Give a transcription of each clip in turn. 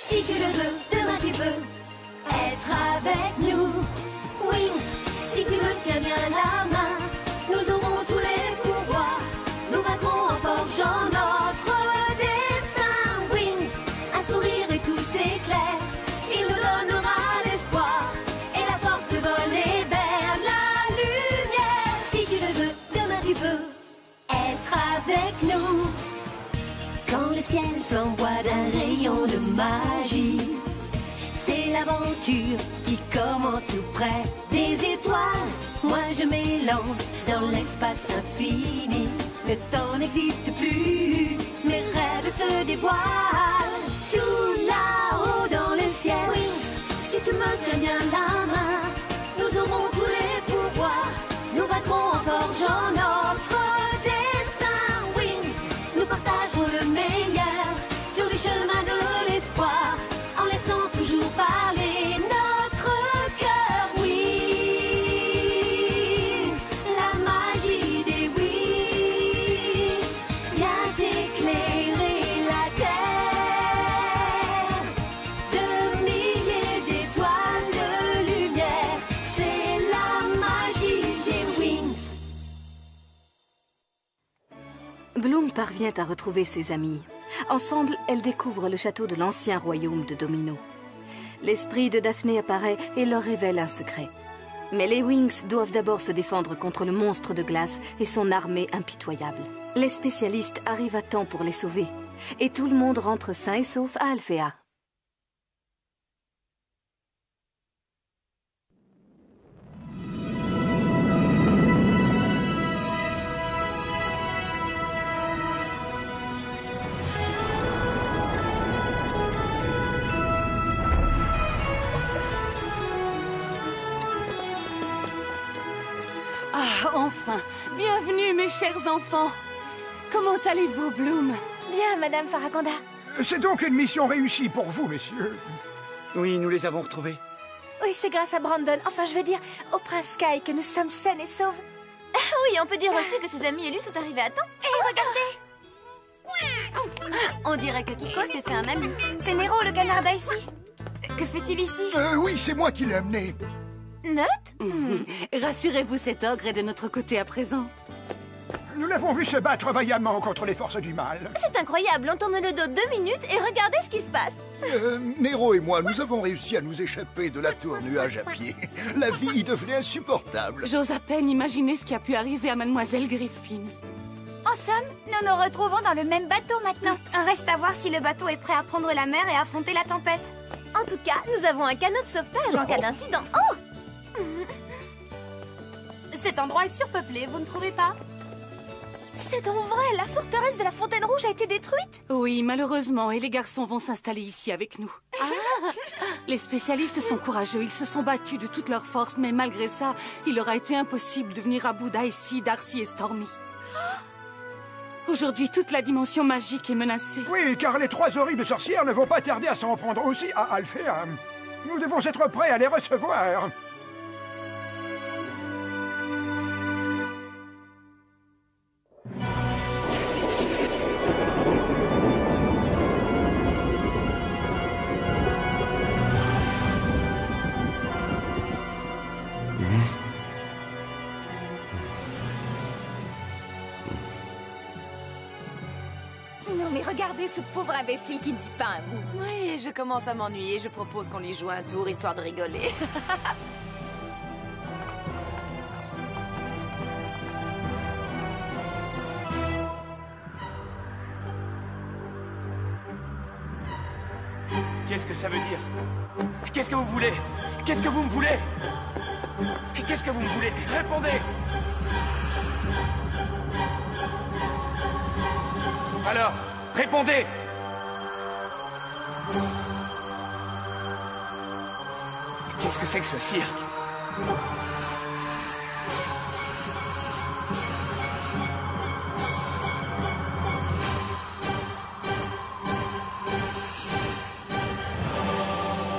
Si tu le veux, demain tu peux être avec nous. Wings, si tu me tiens bien la main, nous aurons tous les pouvoirs. Nous vaincrons en forgeant notre destin. Wings, un sourire et tout s'éclaire. Il nous donnera l'espoir et la force de voler vers la lumière. Si tu le veux, demain tu peux être avec nous. Quand le ciel flamboie d'un rayon de magie, c'est l'aventure qui commence tout près des étoiles. Moi je m'élance dans l'espace infini. Le temps n'existe plus, mes rêves se dévoilent. Tout là-haut dans le ciel. Wings, si tu me tiens bien la main, nous aurons tous les pouvoirs. Nous vaincrons en forgeant notre destin. Wings, nous partagerons le meilleur sur les chemins de l'espoir, en laissant toujours parler notre cœur. Wings, la magie des Wings vient éclairer la terre. De milliers d'étoiles de lumière, c'est la magie des Wings. Bloom parvient à retrouver ses amis. Ensemble, elles découvrent le château de l'ancien royaume de Domino. L'esprit de Daphné apparaît et leur révèle un secret. Mais les Wings doivent d'abord se défendre contre le monstre de glace et son armée impitoyable. Les spécialistes arrivent à temps pour les sauver. Et tout le monde rentre sain et sauf à Alphéa. Ah, enfin! Bienvenue, mes chers enfants! Comment allez-vous, Bloom? Bien, Madame Farragonda. C'est donc une mission réussie pour vous, messieurs. Oui, nous les avons retrouvés. Oui, c'est grâce à Brandon, enfin je veux dire, au prince Sky que nous sommes saines et sauves. Oui, on peut dire aussi que ses amis et lui sont arrivés à temps. Et regardez! On dirait que Kiko s'est fait un ami. C'est Nero, le canard d'ici. Que fait-il ici? Oui, c'est moi qui l'ai amené. Note? Rassurez-vous, cet ogre est de notre côté à présent. Nous l'avons vu se battre vaillamment contre les forces du mal. C'est incroyable, on tourne le dos 2 minutes et regardez ce qui se passe. Nero et moi, nous avons réussi à nous échapper de la tour nuage à pied. La vie y devenait insupportable. J'ose à peine imaginer ce qui a pu arriver à Mademoiselle Griffin. En somme, nous nous retrouvons dans le même bateau maintenant. Reste à voir si le bateau est prêt à prendre la mer et affronter la tempête. En tout cas, nous avons un canot de sauvetage en cas d'incident. Oh! Cet endroit est surpeuplé, vous ne trouvez pas? C'est donc vrai, la forteresse de la Fontaine Rouge a été détruite? Oui, malheureusement, et les garçons vont s'installer ici avec nous. Les spécialistes sont courageux, ils se sont battus de toutes leurs forces, mais malgré ça, il leur a été impossible de venir à bout d'Icy, Darcy et Stormy. Aujourd'hui, toute la dimension magique est menacée. Oui, car les 3 horribles sorcières ne vont pas tarder à s'en prendre aussi à Alphéa. Nous devons être prêts à les recevoir. Non mais regardez ce pauvre imbécile qui ne dit pas un mot. Oui, je commence à m'ennuyer. Je propose qu'on lui joue un tour, histoire de rigoler. Qu'est-ce que ça veut dire? Qu'est-ce que vous voulez? Qu'est-ce que vous me voulez? Qu'est-ce que vous me voulez? Répondez! Alors, répondez! Qu'est-ce que c'est que ce cirque?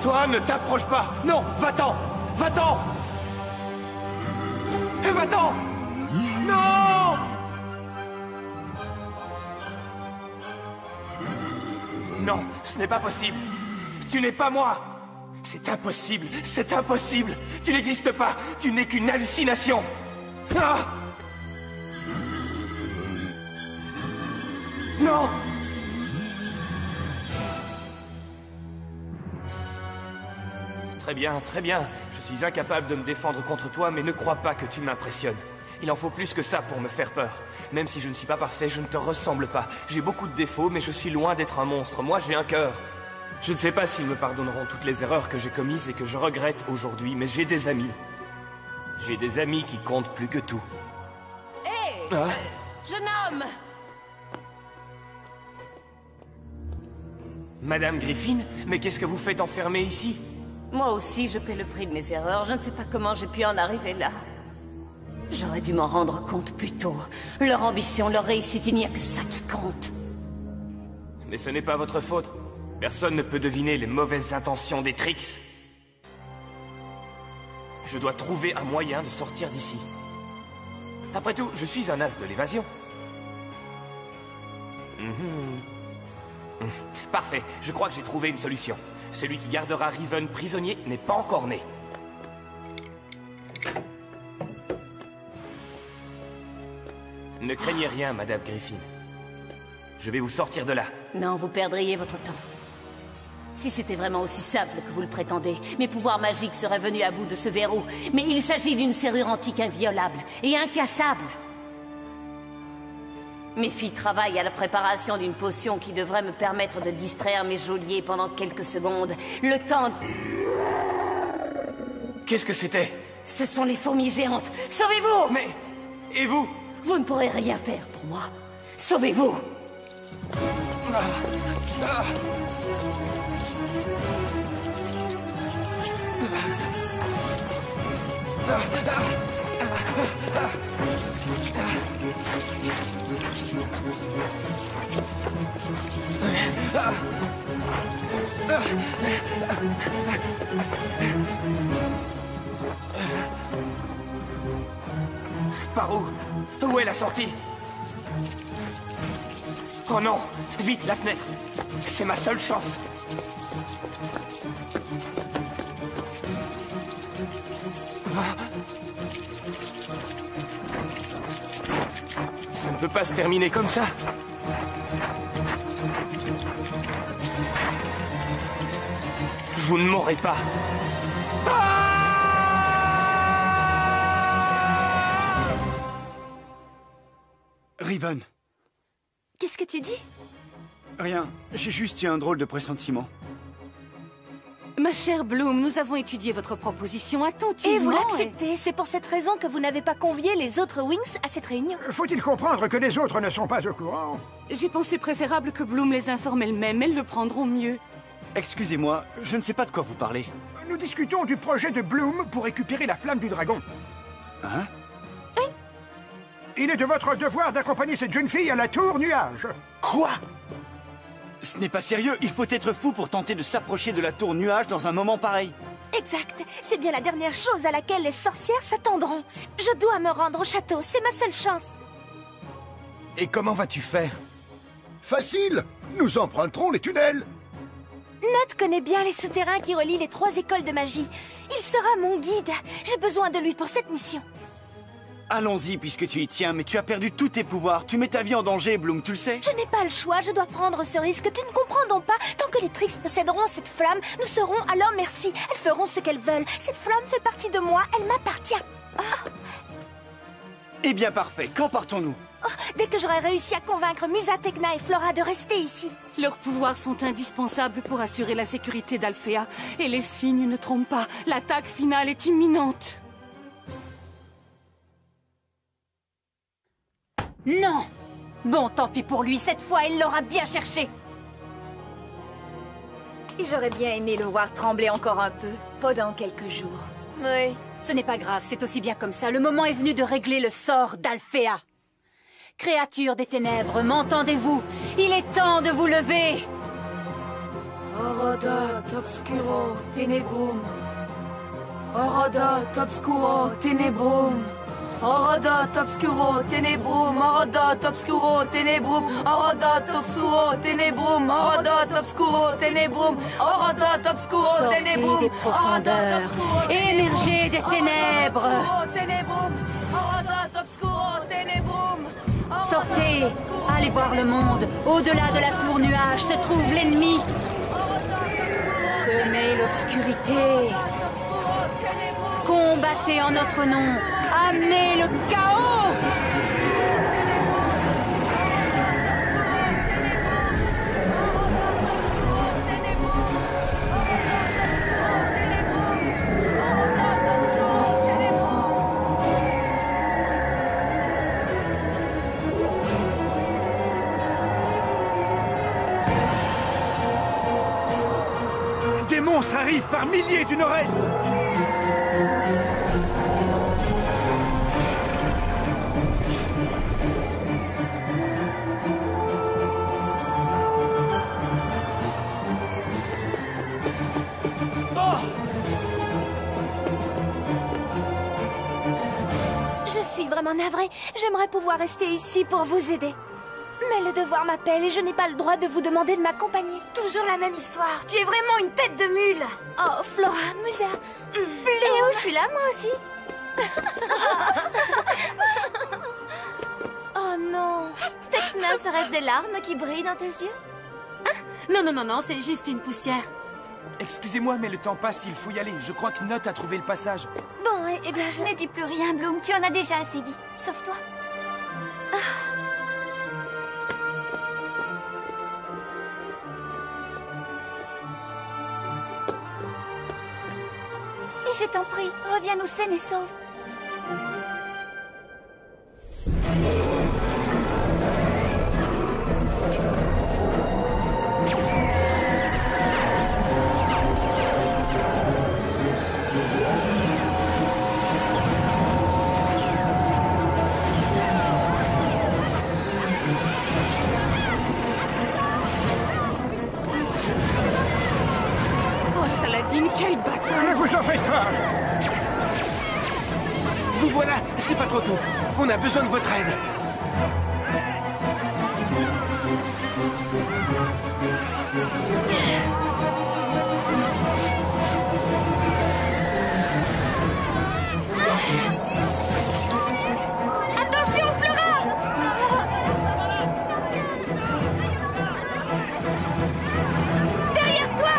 Toi, ne t'approche pas! Non, va-t'en! Va-t'en! Va-t'en! Non! Non, ce n'est pas possible. Tu n'es pas moi. C'est impossible, c'est impossible. Tu n'existes pas, tu n'es qu'une hallucination. Ah! Non! Très bien. Je suis incapable de me défendre contre toi, mais ne crois pas que tu m'impressionnes. Il en faut plus que ça pour me faire peur. Même si je ne suis pas parfait, je ne te ressemble pas. J'ai beaucoup de défauts, mais je suis loin d'être un monstre. Moi, j'ai un cœur. Je ne sais pas s'ils me pardonneront toutes les erreurs que j'ai commises et que je regrette aujourd'hui, mais j'ai des amis. J'ai des amis qui comptent plus que tout. Hé, jeune homme! Madame Griffin, mais qu'est-ce que vous faites enfermée ici? Moi aussi, je paie le prix de mes erreurs. Je ne sais pas comment j'ai pu en arriver là. J'aurais dû m'en rendre compte plus tôt. Leur ambition, leur réussite, il n'y a que ça qui compte. Mais ce n'est pas votre faute. Personne ne peut deviner les mauvaises intentions des Trix. Je dois trouver un moyen de sortir d'ici. Après tout, je suis un as de l'évasion. Parfait, je crois que j'ai trouvé une solution. Celui qui gardera Riven prisonnier n'est pas encore né. Ne craignez rien, Madame Griffin. Je vais vous sortir de là. Non, vous perdriez votre temps. Si c'était vraiment aussi simple que vous le prétendez, mes pouvoirs magiques seraient venus à bout de ce verrou. Mais il s'agit d'une serrure antique inviolable et incassable. Mes filles travaillent à la préparation d'une potion qui devrait me permettre de distraire mes geôliers pendant quelques secondes. Le temps de... Qu'est-ce que c'était? Ce sont les fourmis géantes. Sauvez-vous! Mais... et vous? Vous ne pourrez rien faire pour moi. Sauvez-vous! Par où? Où est la sortie? Oh non! Vite, la fenêtre! C'est ma seule chance! Ça ne peut pas se terminer comme ça! Vous ne m'aurez pas! Riven. Qu'est-ce que tu dis? Rien, j'ai juste eu un drôle de pressentiment. Ma chère Bloom, nous avons étudié votre proposition attentivement. Et vous l'acceptez. C'est pour cette raison que vous n'avez pas convié les autres Wings à cette réunion. Faut-il comprendre que les autres ne sont pas au courant? J'ai pensé préférable que Bloom les informe elle-même. Elles le prendront mieux. Excusez-moi, je ne sais pas de quoi vous parlez. Nous discutons du projet de Bloom pour récupérer la flamme du dragon. Hein? Il est de votre devoir d'accompagner cette jeune fille à la tour nuage. Quoi? Ce n'est pas sérieux, il faut être fou pour tenter de s'approcher de la tour nuage dans un moment pareil. Exact. C'est bien la dernière chose à laquelle les sorcières s'attendront. Je dois me rendre au château, c'est ma seule chance. Et comment vas-tu faire? Facile! Nous emprunterons les tunnels. Nut connaît bien les souterrains qui relient les 3 écoles de magie. Il sera mon guide. J'ai besoin de lui pour cette mission. Allons-y puisque tu y tiens, mais tu as perdu tous tes pouvoirs. Tu mets ta vie en danger, Bloom, tu le sais? Je n'ai pas le choix, je dois prendre ce risque. Tu ne comprends donc pas? Tant que les Trix posséderont cette flamme, nous serons à leur merci. Elles feront ce qu'elles veulent. Cette flamme fait partie de moi, elle m'appartient. Oh. Eh bien parfait, quand partons-nous? Oh, dès que j'aurai réussi à convaincre Musa, Tecna et Flora de rester ici. Leurs pouvoirs sont indispensables pour assurer la sécurité d'Alfea. Et les signes ne trompent pas. L'attaque finale est imminente. Non! Bon, tant pis pour lui, cette fois, il l'aura bien cherché! J'aurais bien aimé le voir trembler encore un peu, pendant quelques jours. Oui. Ce n'est pas grave, c'est aussi bien comme ça. Le moment est venu de régler le sort d'Alfea. Créatures des ténèbres, m'entendez-vous? Il est temps de vous lever! Orodat obscuro tenebrum. Orodat obscuro tenebrum. Orodot obscuro tenebrum, orodot obscuro tenebrum, orodot obscuro tenebrum, orodot obscuro tenebrum, orodot obscuro tenebrum. Sortez des profondeurs, émergez des ténèbres. Sortez, allez voir le monde. Au-delà de la tour nuage se trouve l'ennemi. Semez l'obscurité. Combattez en notre nom. Amenez le chaos. Des monstres arrivent par milliers du nord-est. Je suis vraiment navrée. J'aimerais pouvoir rester ici pour vous aider. Mais le devoir m'appelle et je n'ai pas le droit de vous demander de m'accompagner. Toujours la même histoire. Tu es vraiment une tête de mule. Oh, Flora, Musa, Léo, je suis là, moi aussi. Oh non. Tekna, serait-ce des larmes qui brillent dans tes yeux? Non, non, non, non, c'est juste une poussière. Excusez-moi, mais le temps passe, il faut y aller. Je crois que Note a trouvé le passage. Bon, eh bien, Ne dis plus rien, Bloom. Tu en as déjà assez dit. Sauf toi. Et je t'en prie, reviens-nous saine et sauve. Oh, Saladin, quelle bataille! Ne vous en faites pas. Vous voilà, c'est pas trop tôt. On a besoin de votre aide. attention, Flora! Derrière toi!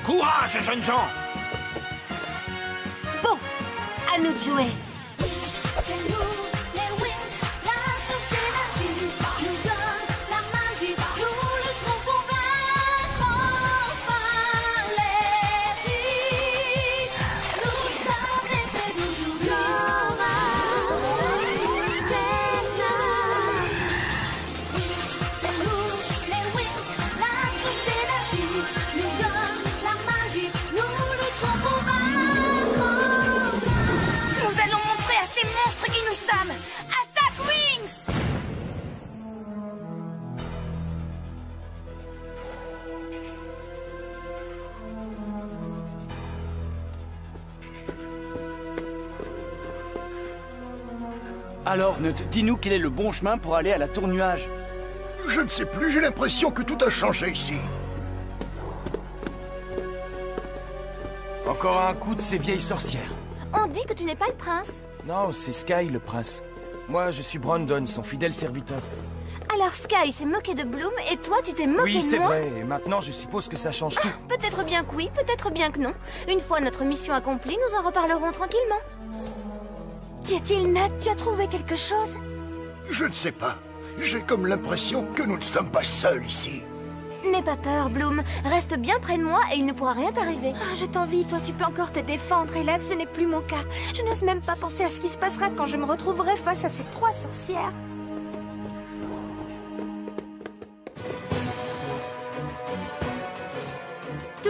Courage, jeunes gens! Bon, à nous de jouer. C'est nous, les Wings, la source d'énergie nous donne la magie. Nous lutterons pour vaincre enfin les Wings. Nous sommes les faits d'aujourd'hui. C'est nous, les Wings, la source d'énergie nous donne la magie. Nous lutterons pour vaincre enfin. Nous allons montrer à ces monstres qui nous sommes. Attaque Wings! Alors, Note, dis-nous quel est le bon chemin pour aller à la tour nuage. Je ne sais plus, j'ai l'impression que tout a changé ici. Encore un coup de ces vieilles sorcières. On dit que tu n'es pas le prince. Non, c'est Sky, le prince. Moi, je suis Brandon, son fidèle serviteur. Alors Sky s'est moqué de Bloom et toi tu t'es moqué Oui, de c'est moi. vrai. Et maintenant, je suppose que ça change tout. Peut-être bien que oui, peut-être bien que non. Une fois notre mission accomplie, nous en reparlerons tranquillement. Qu'y a-t-il, Nat? Tu as trouvé quelque chose? Je ne sais pas. J'ai comme l'impression que nous ne sommes pas seuls ici. N'aie pas peur, Bloom. Reste bien près de moi et il ne pourra rien t'arriver. Ah, je t'envie, toi, tu peux encore te défendre. Hélas, ce n'est plus mon cas. Je n'ose même pas penser à ce qui se passera quand je me retrouverai face à ces 3 sorcières.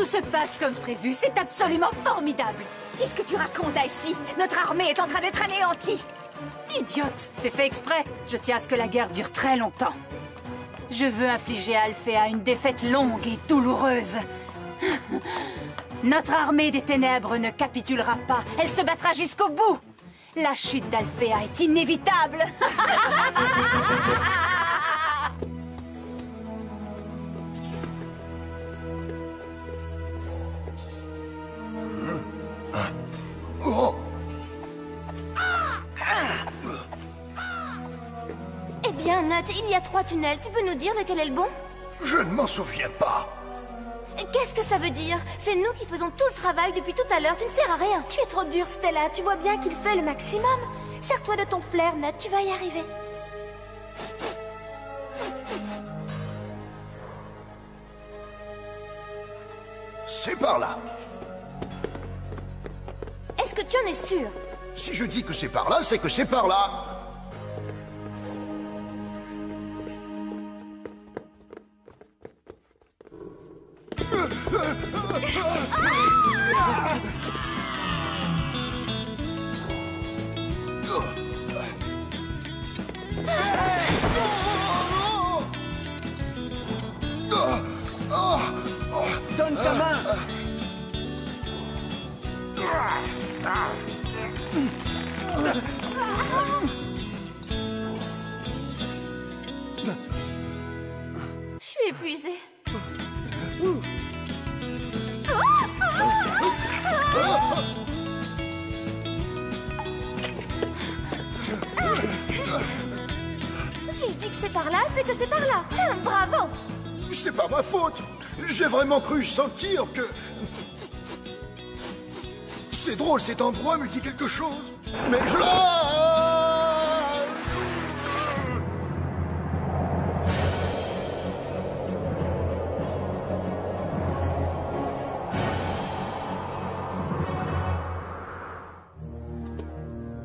Tout se passe comme prévu, c'est absolument formidable. Qu'est-ce que tu racontes, Icy? Notre armée est en train d'être anéantie. Idiote, c'est fait exprès. Je tiens à ce que la guerre dure très longtemps. Je veux infliger à Alfea une défaite longue et douloureuse. Notre armée des ténèbres ne capitulera pas. Elle se battra jusqu'au bout. La chute d'Alfea est inévitable. Oh! Eh bien, Nut, il y a 3 tunnels. Tu peux nous dire lequel est le bon? Je ne m'en souviens pas. Qu'est-ce que ça veut dire? C'est nous qui faisons tout le travail depuis tout à l'heure. Tu ne sers à rien. Tu es trop dur, Stella. Tu vois bien qu'il fait le maximum. Sers-toi de ton flair, Nut. Tu vas y arriver. C'est par là. Est-ce que tu en es sûr? Si je dis que c'est par là, c'est que c'est par là. Donne ta main. Je suis épuisée. Si je dis que c'est par là, c'est que c'est par là. Bravo. C'est pas ma faute. J'ai vraiment cru sentir que... C'est drôle, cet endroit me dit quelque chose. Mais je...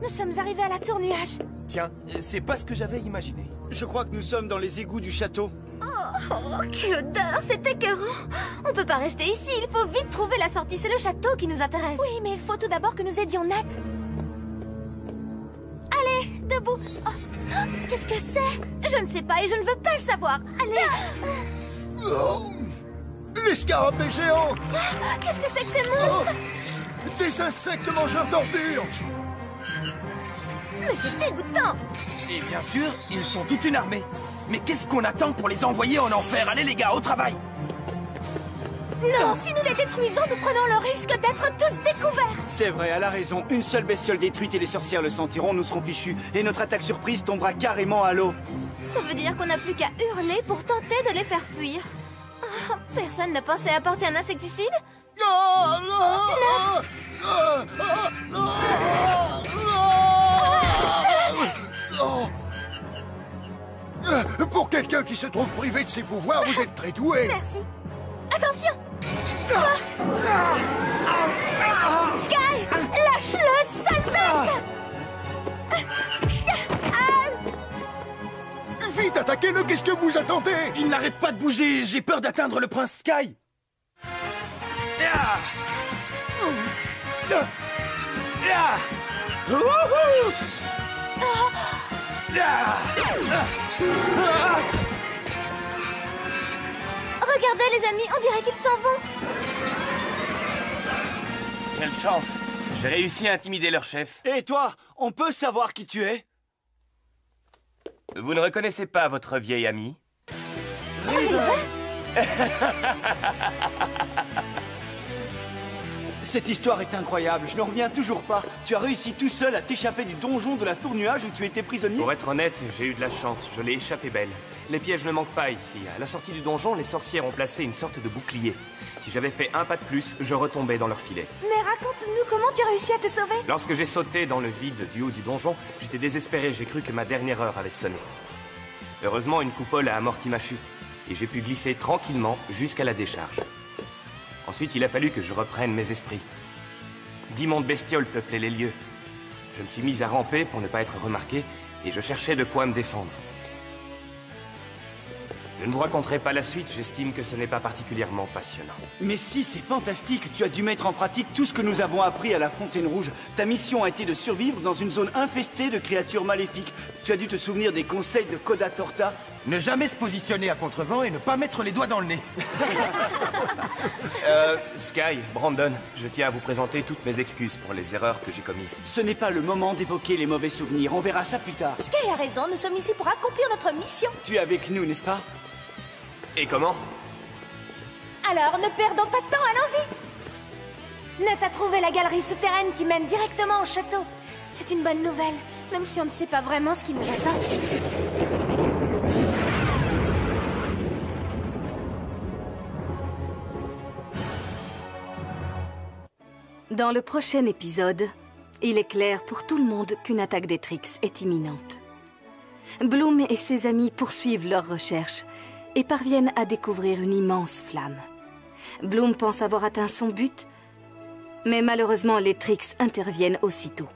Nous sommes arrivés à la tour nuage. Tiens, c'est pas ce que j'avais imaginé. Je crois que nous sommes dans les égouts du château. Oh, quelle odeur, c'est écœurant. On peut pas rester ici, il faut vite trouver la sortie. C'est le château qui nous intéresse. Oui, mais il faut tout d'abord que nous aidions Nat. Allez, debout. Oh, qu'est-ce que c'est? Je ne sais pas et je ne veux pas le savoir. Allez. Oh, les scarabées géants. Qu'est-ce que c'est que ces monstres? Des insectes mangeurs d'ordures. Mais c'est dégoûtant. Et bien sûr, ils sont toute une armée. Mais qu'est-ce qu'on attend pour les envoyer en enfer? Allez les gars, au travail! Non, si nous les détruisons, nous prenons le risque d'être tous découverts. C'est vrai, elle a raison. Une seule bestiole détruite et les sorcières le sentiront, nous serons fichus. Et notre attaque surprise tombera carrément à l'eau. Ça veut dire qu'on n'a plus qu'à hurler pour tenter de les faire fuir. Oh, personne n'a pensé à apporter un insecticide? Pour quelqu'un qui se trouve privé de ses pouvoirs, vous êtes très doué. Merci. Attention. Sky, lâche-le, sale bête. Vite, attaquez-le, qu'est-ce que vous attendez? Il n'arrête pas de bouger, j'ai peur d'atteindre le prince Sky. Regardez les amis, on dirait qu'ils s'en vont. Quelle chance! J'ai réussi à intimider leur chef. Et toi, on peut savoir qui tu es? Vous ne reconnaissez pas votre vieil ami? Cette histoire est incroyable, je n'en reviens toujours pas. Tu as réussi tout seul à t'échapper du donjon de la tour nuage où tu étais prisonnier? Pour être honnête, j'ai eu de la chance, je l'ai échappé belle. Les pièges ne manquent pas ici. À la sortie du donjon, les sorcières ont placé une sorte de bouclier. Si j'avais fait un pas de plus, je retombais dans leur filet. Mais raconte-nous comment tu as réussi à te sauver. Lorsque j'ai sauté dans le vide du haut du donjon, j'étais désespéré, j'ai cru que ma dernière heure avait sonné. Heureusement, une coupole a amorti ma chute, et j'ai pu glisser tranquillement jusqu'à la décharge. Ensuite, il a fallu que je reprenne mes esprits. D'immondes bestioles peuplaient les lieux. Je me suis mis à ramper pour ne pas être remarqué, et je cherchais de quoi me défendre. Je ne vous raconterai pas la suite, j'estime que ce n'est pas particulièrement passionnant. Mais si, c'est fantastique. Tu as dû mettre en pratique tout ce que nous avons appris à la Fontaine Rouge. Ta mission a été de survivre dans une zone infestée de créatures maléfiques. Tu as dû te souvenir des conseils de Coda Torta. Ne jamais se positionner à contrevent et ne pas mettre les doigts dans le nez. Sky, Brandon, je tiens à vous présenter toutes mes excuses pour les erreurs que j'ai commises. Ce n'est pas le moment d'évoquer les mauvais souvenirs. On verra ça plus tard. Sky a raison, nous sommes ici pour accomplir notre mission. Tu es avec nous, n'est-ce pas? Et comment? Alors, ne perdons pas de temps, allons-y. Nat a trouvé la galerie souterraine qui mène directement au château. C'est une bonne nouvelle, même si on ne sait pas vraiment ce qui nous attend. Dans le prochain épisode, il est clair pour tout le monde qu'une attaque des Trix est imminente. Bloom et ses amis poursuivent leurs recherches et parviennent à découvrir une immense flamme. Bloom pense avoir atteint son but, mais malheureusement les Trix interviennent aussitôt.